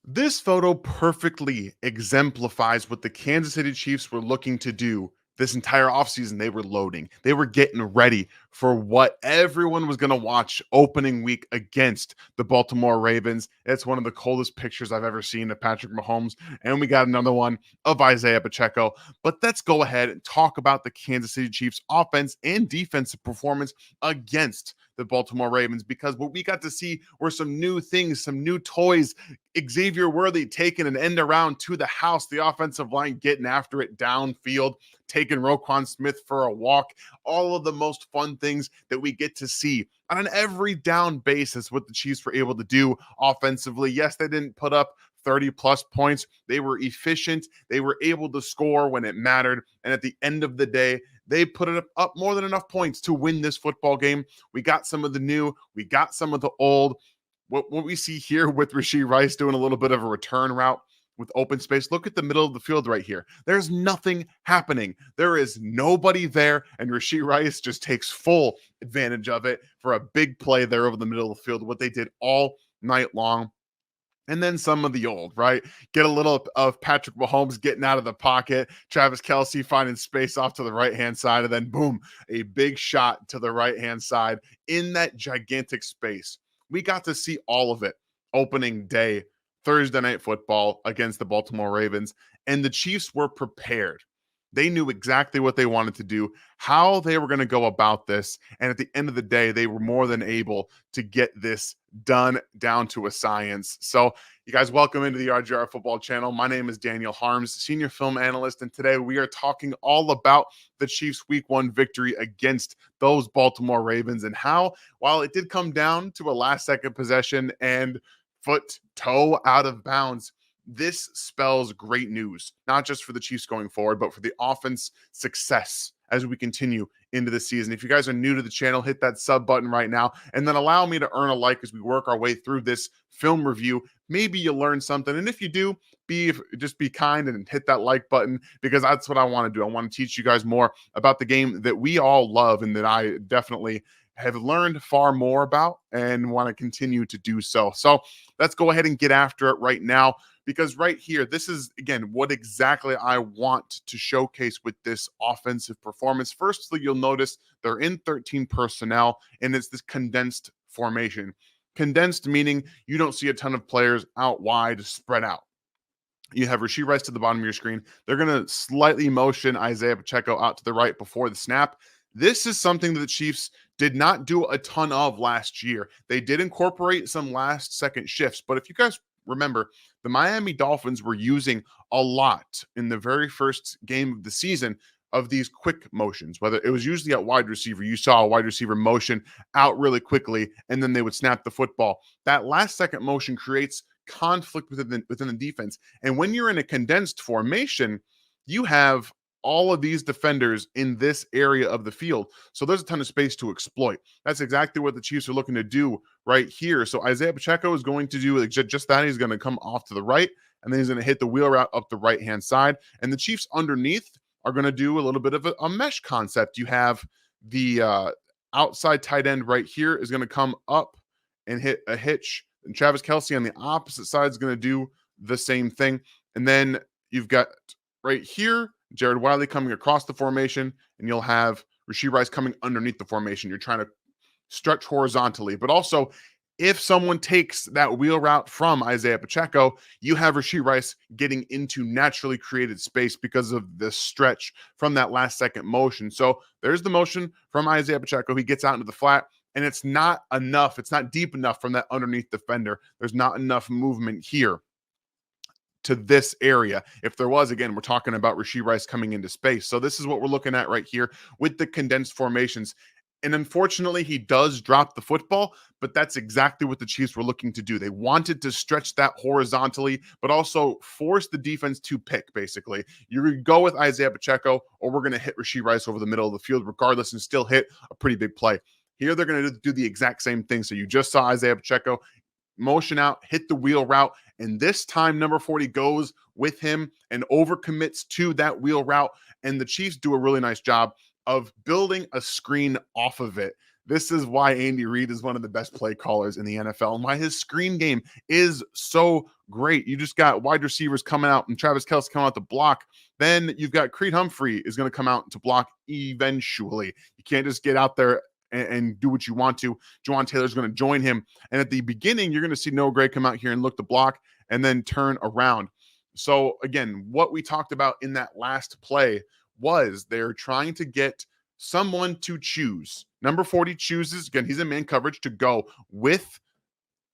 This photo perfectly exemplifies what the Kansas City Chiefs were looking to do this entire offseason. They were loading, they were getting ready for what everyone was going to watch opening week against the Baltimore Ravens. It's one of the coldest pictures I've ever seen of Patrick Mahomes. And we got another one of Isaiah Pacheco. But let's go ahead and talk about the Kansas City Chiefs offense and defensive performance against the Baltimore Ravens, because what we got to see were some new things, some new toys. Xavier Worthy taking an end around to the house, the offensive line getting after it downfield, taking Roquan Smith for a walk, all of the most fun things that we get to see on an every down basis, what the Chiefs were able to do offensively. Yes, they didn't put up 30 plus points. They were efficient. They were able to score when it mattered. And at the end of the day, they put it up more than enough points to win this football game. We got some of the new, we got some of the old. What we see here with Rashee Rice doing a little bit of a return route with open space. Look at the middle of the field right here. There's nothing happening. There is nobody there, and Rashee Rice just takes full advantage of it for a big play there over the middle of the field, what they did all night long. And then some of the old, right? Get a little of Patrick Mahomes getting out of the pocket, Travis Kelce finding space off to the right-hand side, and then boom, a big shot to the right-hand side in that gigantic space. We got to see all of it opening day, Thursday Night Football against the Baltimore Ravens, and the Chiefs were prepared. They knew exactly what they wanted to do, how they were going to go about this, and at the end of the day, they were more than able to get this done down to a science. So, you guys, welcome into the RGR Football Channel. My name is Daniel Harms, senior film analyst, and today we are talking all about the Chiefs' Week 1 victory against those Baltimore Ravens and how, while it did come down to a last-second possession and toe out of bounds, this spells great news, not just for the Chiefs going forward, but for the offense success as we continue into the season. If you guys are new to the channel, hit that sub button right now, and then allow me to earn a like as we work our way through this film review. Maybe you learn something, and if you do, just be kind and hit that like button, because that's what I want to do. I want to teach you guys more about the game that we all love and that I definitely have learned far more about and want to continue to do so. So let's go ahead and get after it right now, because right here, this is, again, what exactly I want to showcase with this offensive performance. Firstly, you'll notice they're in 13 personnel, and it's this condensed formation. Condensed meaning you don't see a ton of players out wide, spread out. You have Rashee Rice to the bottom of your screen. They're going to slightly motion Isaiah Pacheco out to the right before the snap. This is something that the Chiefs did not do a ton of last year. They did incorporate some last-second shifts, but if you guys remember, the Miami Dolphins were using a lot in the very first game of the season of these quick motions, whether it was usually at wide receiver. You saw a wide receiver motion out really quickly, and then they would snap the football. That last-second motion creates conflict within the defense. And when you're in a condensed formation, you have all of these defenders in this area of the field. So there's a ton of space to exploit. That's exactly what the Chiefs are looking to do right here. So Isaiah Pacheco is going to do just that. He's going to come off to the right, and then he's going to hit the wheel route up the right-hand side. And the Chiefs underneath are going to do a little bit of a mesh concept. You have the outside tight end right here is going to come up and hit a hitch. And Travis Kelce on the opposite side is going to do the same thing. And then you've got right here Jared Wiley coming across the formation, and you'll have Rashee Rice coming underneath the formation. You're trying to stretch horizontally, but also if someone takes that wheel route from Isaiah Pacheco, you have Rashee Rice getting into naturally created space because of the stretch from that last second motion. So there's the motion from Isaiah Pacheco. He gets out into the flat, and it's not enough. It's not deep enough from that underneath defender. There's not enough movement here to this area. If there was, again, we're talking about Rashee Rice coming into space. So this is what we're looking at right here with the condensed formations. And unfortunately, he does drop the football, but that's exactly what the Chiefs were looking to do. They wanted to stretch that horizontally, but also force the defense to pick, basically. You're going to go with Isaiah Pacheco, or we're going to hit Rashee Rice over the middle of the field regardless and still hit a pretty big play. Here, they're going to do the exact same thing. So you just saw Isaiah Pacheco motion out, hit the wheel route, and this time number 40 goes with him and overcommits to that wheel route, and the Chiefs do a really nice job of building a screen off of it. This is why Andy Reid is one of the best play callers in the NFL and why his screen game is so great. You just got wide receivers coming out and Travis Kelce coming out to block. Then you've got Creed Humphrey is going to come out to block eventually. You can't just get out there and do what you want to. Juwan Taylor's going to join him. And at the beginning, you're going to see Noah Gray come out here and look to block and then turn around. So again, what we talked about in that last play was they're trying to get someone to choose. Number 40 chooses, again, he's in man coverage, to go with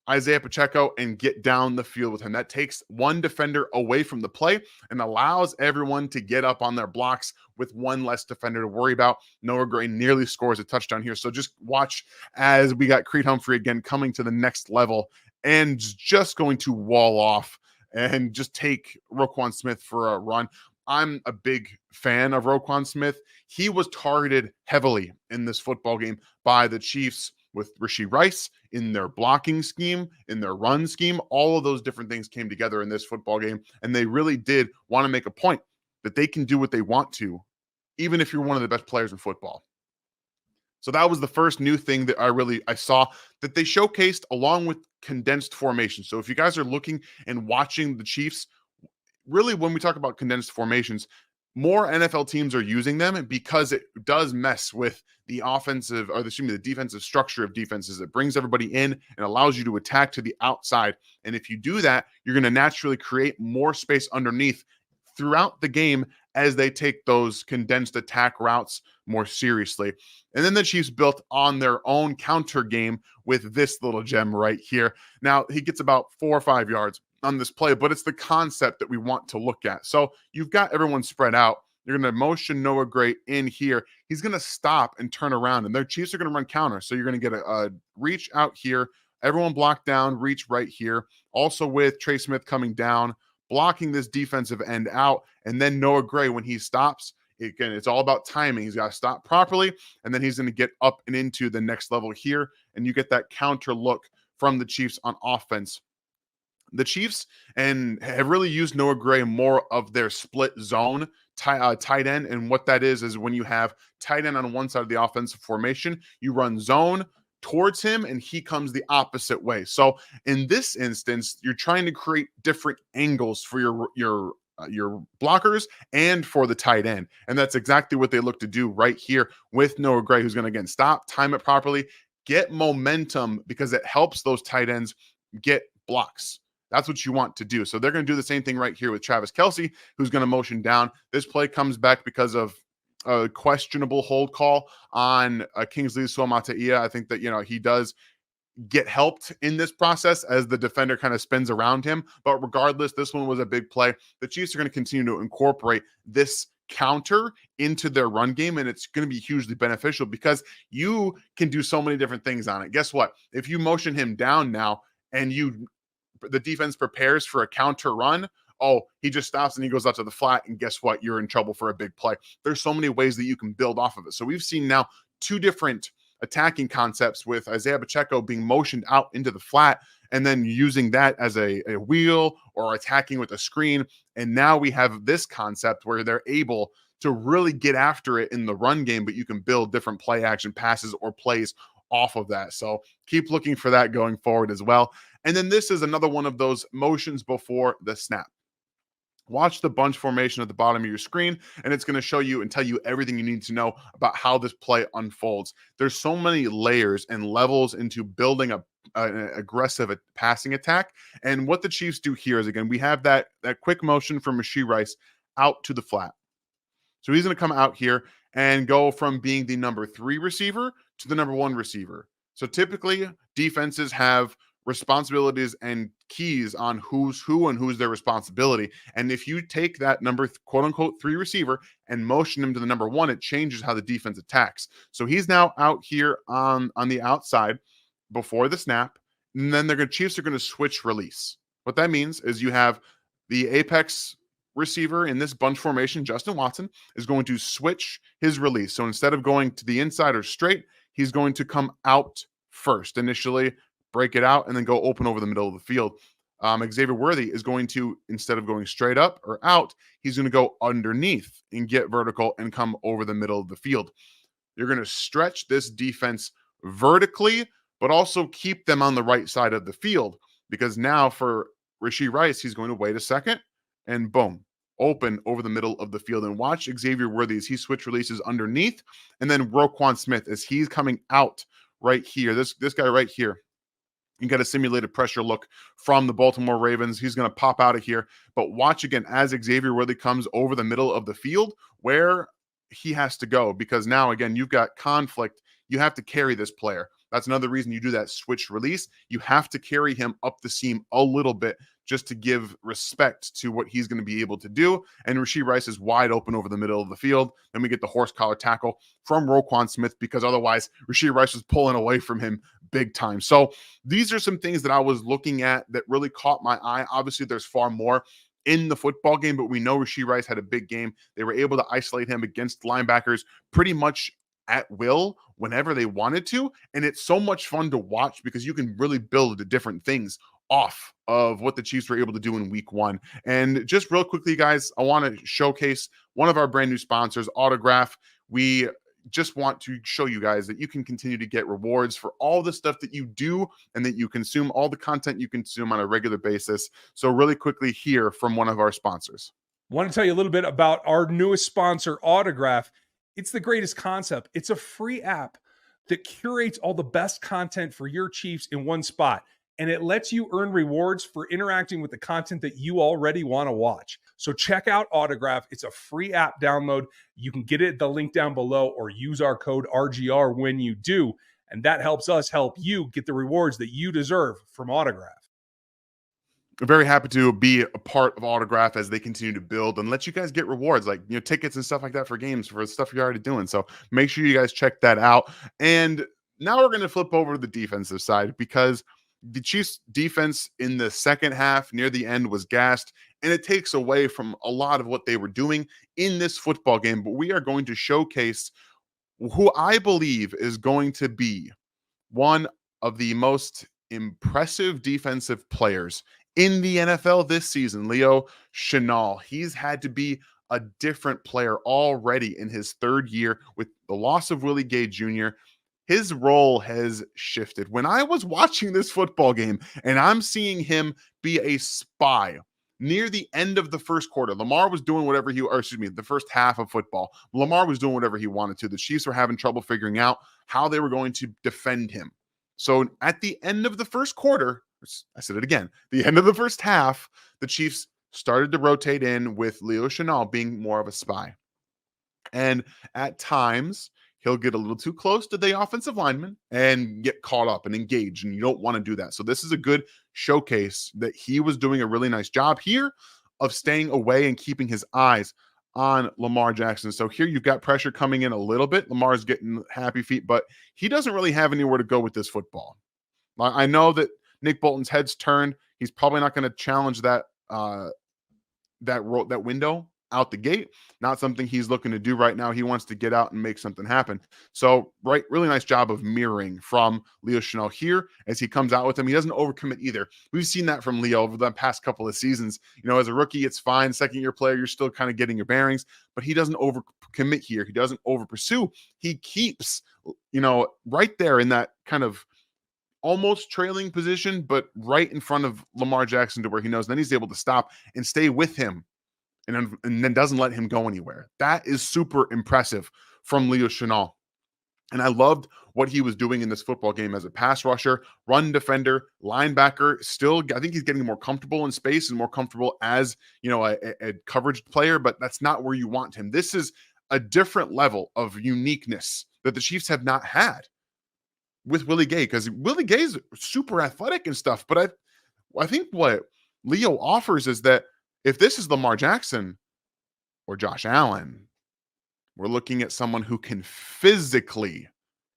Isaiah Pacheco and get down the field with him. That takes one defender away from the play and allows everyone to get up on their blocks with one less defender to worry about. Noah Gray nearly scores a touchdown here. So just watch as we got Creed Humphrey again coming to the next level and just going to wall off and just take Roquan Smith for a run. I'm a big fan of Roquan Smith. He was targeted heavily in this football game by the Chiefs with Rashee Rice in their blocking scheme, in their run scheme. All of those different things came together in this football game, and they really did want to make a point that they can do what they want to, even if you're one of the best players in football. So that was the first new thing that I saw that they showcased along with condensed formation. So if you guys are looking and watching the Chiefs, really when we talk about condensed formations, more NFL teams are using them because it does mess with the offensive, or the defensive structure of defenses. It brings everybody in and allows you to attack to the outside. And if you do that, you're going to naturally create more space underneath throughout the game as they take those condensed attack routes more seriously. And then the Chiefs built on their own counter game with this little gem right here. Now, he gets about 4 or 5 yards on this play, but it's the concept that we want to look at. So you've got everyone spread out. You're going to motion Noah Gray in here. He's going to stop and turn around, and their Chiefs are going to run counter. So you're going to get a reach out here. Everyone blocked down, reach right here. Also with Trey Smith coming down, blocking this defensive end out. And then Noah Gray, when he stops, again, it's all about timing. He's got to stop properly, and then he's going to get up and into the next level here. And you get that counter look from the Chiefs on offense. The Chiefs and have really used Noah Gray more of their split zone tight end. And what that is when you have tight end on one side of the offensive formation, you run zone towards him and he comes the opposite way. So in this instance, you're trying to create different angles for your blockers and for the tight end. And that's exactly what they look to do right here with Noah Gray, who's going to, again, stop, time it properly, get momentum, because it helps those tight ends get blocks. That's what you want to do. So they're going to do the same thing right here with Travis Kelce, who's going to motion down. This play comes back because of a questionable hold call on Kingsley Suamataia. I think that, he does get helped in this process as the defender kind of spins around him. But regardless, this one was a big play. The Chiefs are going to continue to incorporate this counter into their run game, and it's going to be hugely beneficial because you can do so many different things on it. Guess what? If you motion him down now and the defense prepares for a counter run, he just stops and he goes out to the flat, and guess what? You're in trouble for a big play. There's so many ways that you can build off of it. So we've seen now 2 different attacking concepts with Isaiah Pacheco being motioned out into the flat and then using that as a wheel or attacking with a screen. And now we have this concept where they're able to really get after it in the run game, but you can build different play action passes or plays off of that. So keep looking for that going forward as well. And then this is another one of those motions before the snap. Watch the bunch formation at the bottom of your screen, and it's going to show you and tell you everything you need to know about how this play unfolds. There's so many layers and levels into building an aggressive passing attack. And what the Chiefs do here is, again, we have that quick motion from Rashee Rice out to the flat. So he's going to come out here and go from being the number 3 receiver to the number 1 receiver. So typically defenses have responsibilities and keys on who's who and who's their responsibility. And if you take that number quote unquote 3 receiver and motion him to the number 1, it changes how the defense attacks. So he's now out here on the outside before the snap. And then Chiefs are going to switch release. What that means is you have the apex receiver in this bunch formation, Justin Watson, is going to switch his release. So instead of going to the inside or straight, he's going to come out first initially, break it out, and then go open over the middle of the field. Xavier Worthy is going to, instead of going straight up or out, he's going to go underneath and get vertical and come over the middle of the field. You're going to stretch this defense vertically, but also keep them on the right side of the field. Because now for Rashee Rice, he's going to wait a second and boom, open over the middle of the field. And watch Xavier Worthy as he switch releases underneath. And then Roquan Smith as he's coming out right here. This guy right here. You get a simulated pressure look from the Baltimore Ravens. He's going to pop out of here. But watch again as Xavier Worthy comes over the middle of the field where he has to go, because now, again, you've got conflict. You have to carry this player. That's another reason you do that switch release. You have to carry him up the seam a little bit just to give respect to what he's going to be able to do. And Rashee Rice is wide open over the middle of the field. Then we get the horse collar tackle from Roquan Smith, because otherwise Rashee Rice was pulling away from him big time. So these are some things that I was looking at that really caught my eye. Obviously, there's far more in the football game, but we know Rashee Rice had a big game. They were able to isolate him against linebackers pretty much at will whenever they wanted to. And it's so much fun to watch because you can really build different things off of what the Chiefs were able to do in week 1. And just real quickly, guys, I want to showcase one of our brand new sponsors, Autograph. We just want to show you guys that you can continue to get rewards for all the stuff that you do and that you consume, all the content you consume on a regular basis. So really quickly, hear from one of our sponsors. I want to tell you a little bit about our newest sponsor, Autograph. It's the greatest concept. It's a free app that curates all the best content for your Chiefs in one spot. And it lets you earn rewards for interacting with the content that you already want to watch. So check out Autograph. It's a free app download. You can get it at the link down below or use our code RGR when you do. And that helps us help you get the rewards that you deserve from Autograph. I'm very happy to be a part of Autograph as they continue to build and let you guys get rewards like, tickets and stuff like that for games, for stuff you're already doing. So make sure you guys check that out. And now we're going to flip over to the defensive side, because the Chiefs defense in the second half near the end was gassed, and it takes away from a lot of what they were doing in this football game. But we are going to showcase who I believe is going to be one of the most impressive defensive players in the NFL this season, Leo Chenal. He's had to be a different player already in his third year with the loss of Willie Gay Jr. His role has shifted. When I was watching this football game and I'm seeing him be a spy near the end of the first quarter, Lamar was doing whatever the first half of football, Lamar was doing whatever he wanted to. The Chiefs were having trouble figuring out how they were going to defend him. So at the end of the first quarter, I said it again, the end of the first half, the Chiefs started to rotate in with Leo Chenal being more of a spy. And at times, he'll get a little too close to the offensive lineman and get caught up and engaged, and you don't want to do that. So this is a good showcase that he was doing a really nice job here of staying away and keeping his eyes on Lamar Jackson. So here you've got pressure coming in a little bit. Lamar's getting happy feet, but he doesn't really have anywhere to go with this football. I know that Nick Bolton's head's turned. He's probably not going to challenge that window out the gate. Not something he's looking to do right now. He wants to get out and make something happen. So, really nice job of mirroring from Leo Chenal here as he comes out with him. He doesn't overcommit either. We've seen that from Leo over the past couple of seasons. As a rookie, it's fine. Second-year player, you're still kind of getting your bearings, but he doesn't overcommit here. He doesn't overpursue. He keeps, right there in that kind of almost trailing position, but right in front of Lamar Jackson to where he knows. Then he's able to stop and stay with him and then doesn't let him go anywhere. That is super impressive from Leo Chenal. And I loved what he was doing in this football game as a pass rusher, run defender, linebacker. Still, I think he's getting more comfortable in space and more comfortable as, a coverage player, but that's not where you want him. This is a different level of uniqueness that the Chiefs have not had with Willie Gay, because Willie Gay is super athletic and stuff. But I think what Leo offers is that if this is Lamar Jackson or Josh Allen, we're looking at someone who can physically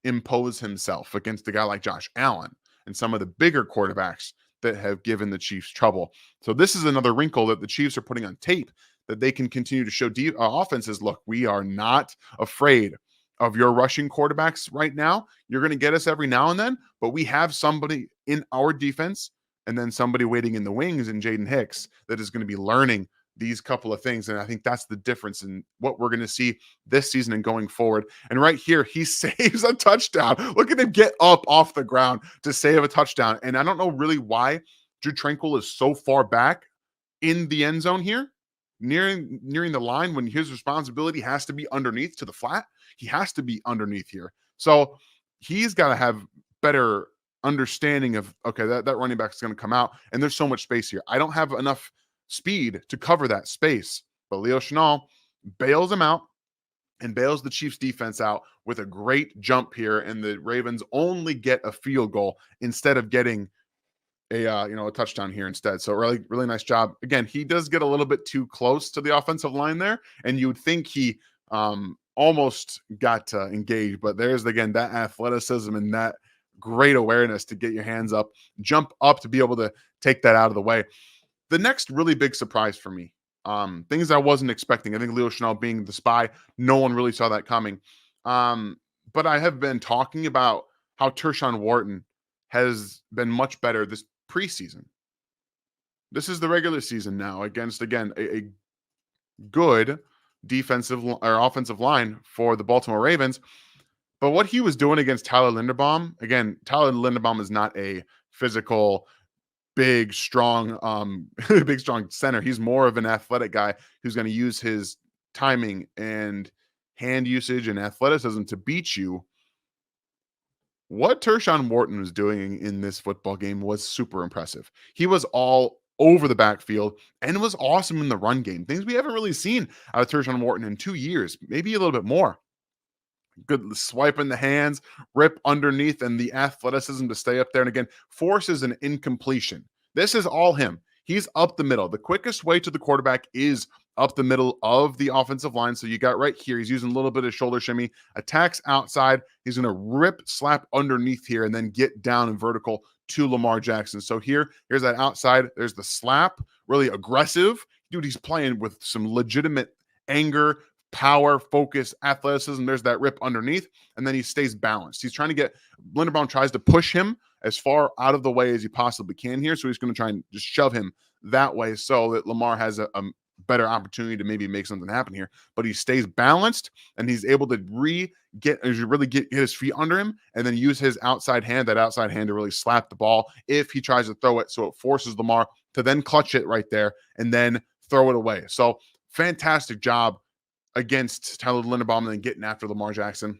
impose himself against a guy like Josh Allen and some of the bigger quarterbacks that have given the Chiefs trouble. So this is another wrinkle that the Chiefs are putting on tape that they can continue to show offenses. Look, we are not afraid of your rushing quarterbacks right now. You're going to get us every now and then, but we have somebody in our defense and then somebody waiting in the wings in Jaden Hicks that is going to be learning these couple of things. And I think that's the difference in what we're going to see this season and going forward. And right here, he saves a touchdown. Look at him get up off the ground to save a touchdown. And I don't know really why Drew Tranquil is so far back in the end zone here, nearing the line, when his responsibility has to be underneath to the flat. He has to be underneath here. So he's got to have better understanding of, okay, that running back is going to come out, and there's so much space here. I don't have enough speed to cover that space. But Leo Chenal bails him out and bails the Chiefs defense out with a great jump here, and the Ravens only get a field goal instead of getting a touchdown here instead. So really nice job. Again, he does get a little bit too close to the offensive line there, and you would think he almost got engaged, but there's again that athleticism and that great awareness to get your hands up, jump up to be able to take that out of the way. The next really big surprise for me, things I wasn't expecting. I think Leo Chenal being the spy, no one really saw that coming. But I have been talking about how Tershawn Wharton has been much better this preseason. This is the regular season now against, again, a good defensive or offensive line for the Baltimore Ravens. But what he was doing against Tyler Linderbaum, again, Tyler Linderbaum is not a physical, big, strong center. He's more of an athletic guy who's going to use his timing and hand usage and athleticism to beat you. What Tershawn Wharton was doing in this football game was super impressive. He was all over the backfield and was awesome in the run game. Things we haven't really seen out of Tershawn Wharton in 2 years, maybe a little bit more. Good swipe in the hands, rip underneath, and the athleticism to stay up there. And again, forces an incompletion. This is all him. He's up the middle. The quickest way to the quarterback is up the middle of the offensive line. So you got right here, he's using a little bit of shoulder shimmy, attacks outside. He's going to rip, slap underneath here, and then get down and vertical to Lamar Jackson. So here's that outside. There's the slap, really aggressive. Dude, he's playing with some legitimate anger, power, focus, athleticism. There's that rip underneath, and then he stays balanced. He's trying to get, Linderbaum tries to push him as far out of the way as he possibly can here. So he's going to try and just shove him that way so that Lamar has a better opportunity to maybe make something happen here. But he stays balanced, and he's able to really get his feet under him, and then use his outside hand to really slap the ball if he tries to throw it. So it forces Lamar to then clutch it right there and then throw it away. So fantastic job against Tyler Linderbaum and then getting after Lamar Jackson.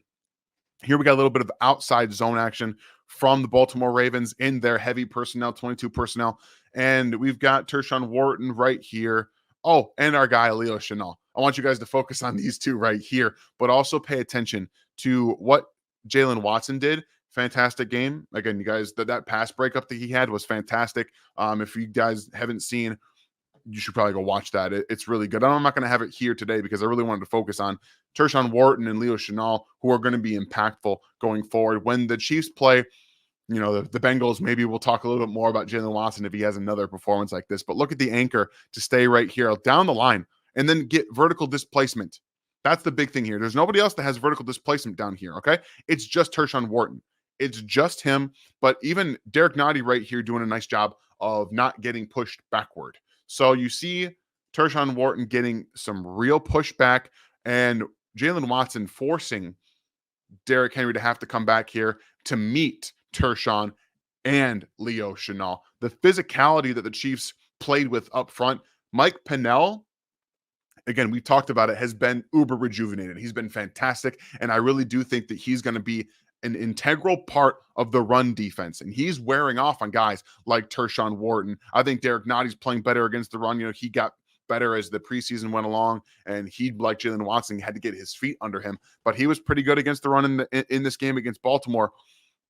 Here we got a little bit of outside zone action from the Baltimore Ravens in their heavy personnel, 22 personnel. And we've got Tershawn Wharton right here. Oh, and our guy, Leo Chenal. I want you guys to focus on these two right here, but also pay attention to what Jalen Watson did. Fantastic game. Again, you guys, that pass breakup that he had was fantastic. If you guys haven't seen, you should probably go watch that. It's really good. I'm not going to have it here today because I really wanted to focus on Tershawn Wharton and Leo Chenal, who are going to be impactful going forward. When the Chiefs play, the Bengals, maybe we'll talk a little bit more about Jalen Watson if he has another performance like this. But look at the anchor to stay right here down the line and then get vertical displacement. That's the big thing here. There's nobody else that has vertical displacement down here, okay? It's just Tershawn Wharton. It's just him. But even Derek Nottie right here doing a nice job of not getting pushed backward. So you see Tershawn Wharton getting some real pushback and Jalen Watson forcing Derrick Henry to have to come back here to meet Tershawn and Leo Chenal. The physicality that the Chiefs played with up front, Mike Pennell, again, we talked about it, has been uber rejuvenated. He's been fantastic, and I really do think that he's going to be an integral part of the run defense, and he's wearing off on guys like Tershawn Wharton. I think Derek Nottie's playing better against the run. He got better as the preseason went along, and he, like Jalen Watson, had to get his feet under him, but he was pretty good against the run in this game against Baltimore.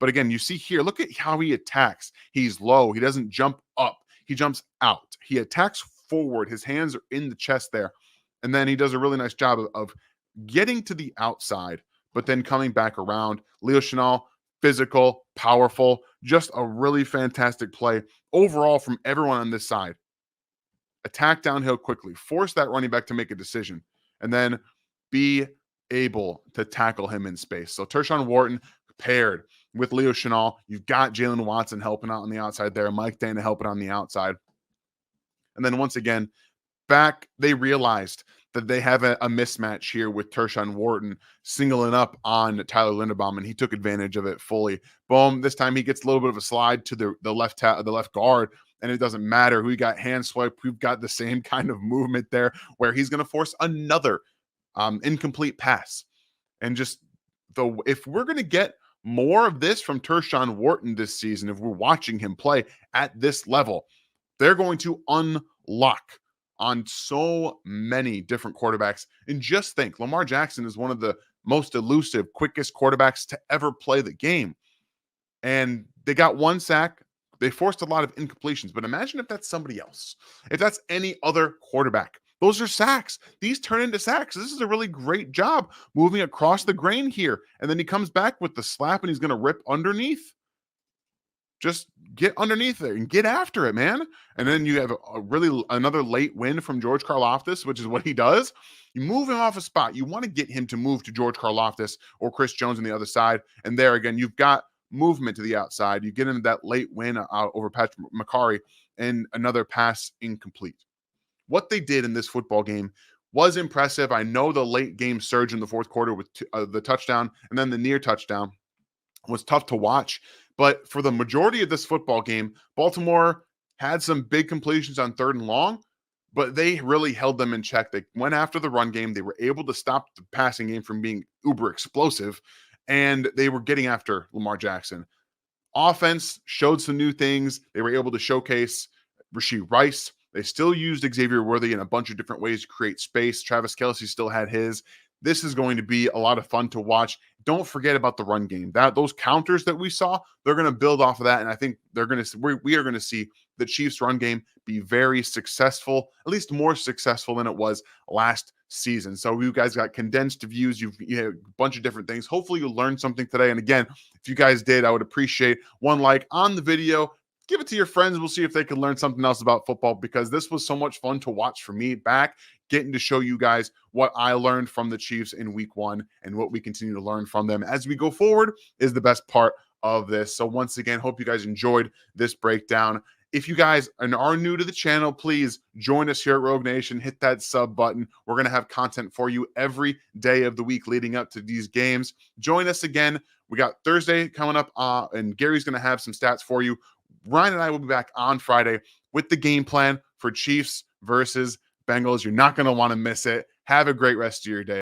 But again, you see here, look at how he attacks. He's low. He doesn't jump up. He jumps out. He attacks forward. His hands are in the chest there, and then he does a really nice job of getting to the outside, but then coming back around. Leo Chenal, physical, powerful, just a really fantastic play overall from everyone on this side. Attack downhill quickly, force that running back to make a decision, and then be able to tackle him in space. So Tershawn Wharton paired with Leo Chenal. You've got Jalen Watson helping out on the outside there, Mike Dana helping on the outside. And then once again, back, they realized that they have a mismatch here with Tershawn Wharton singling up on Tyler Linderbaum, and he took advantage of it fully. Boom! This time he gets a little bit of a slide to the left guard, and it doesn't matter who he got hand swipe. We've got the same kind of movement there where he's going to force another incomplete pass, and just if we're going to get more of this from Tershawn Wharton this season, if we're watching him play at this level, they're going to unlock on so many different quarterbacks. And just think, Lamar Jackson is one of the most elusive, quickest quarterbacks to ever play the game. And they got one sack. They forced a lot of incompletions. But imagine if that's somebody else. If that's any other quarterback. Those are sacks. These turn into sacks. This is a really great job moving across the grain here. And then he comes back with the slap and he's going to rip underneath. Just get underneath there and get after it, man. And then you have another late win from George Karlaftis, which is what he does. You move him off a spot. You want to get him to move to George Karlaftis or Chris Jones on the other side. And there again, you've got movement to the outside. You get him that late win over Patrick McCarry, and another pass incomplete. What they did in this football game was impressive. I know the late game surge in the fourth quarter with the touchdown and then the near touchdown was tough to watch. But for the majority of this football game, Baltimore had some big completions on 3rd and long, but they really held them in check. They went after the run game. They were able to stop the passing game from being uber explosive, and they were getting after Lamar Jackson. Offense showed some new things. They were able to showcase Rashee Rice. They still used Xavier Worthy in a bunch of different ways to create space. Travis Kelce still had his. This is going to be a lot of fun to watch. Don't forget about the run game. Those counters that we saw, they're going to build off of that, and I think we are going to see the Chiefs' run game be very successful, at least more successful than it was last season. So you guys got condensed views. You have a bunch of different things. Hopefully you learned something today. And again, if you guys did, I would appreciate one like on the video. Give it to your friends. We'll see if they can learn something else about football, because this was so much fun to watch for me back, getting to show you guys what I learned from the Chiefs in week 1 and what we continue to learn from them as we go forward is the best part of this. So once again, hope you guys enjoyed this breakdown. If you guys are new to the channel, please join us here at Rogue Nation. Hit that sub button. We're going to have content for you every day of the week leading up to these games. Join us again. We got Thursday coming up, and Gary's going to have some stats for you. Ryan and I will be back on Friday with the game plan for Chiefs versus Bengals. You're not going to want to miss it. Have a great rest of your day.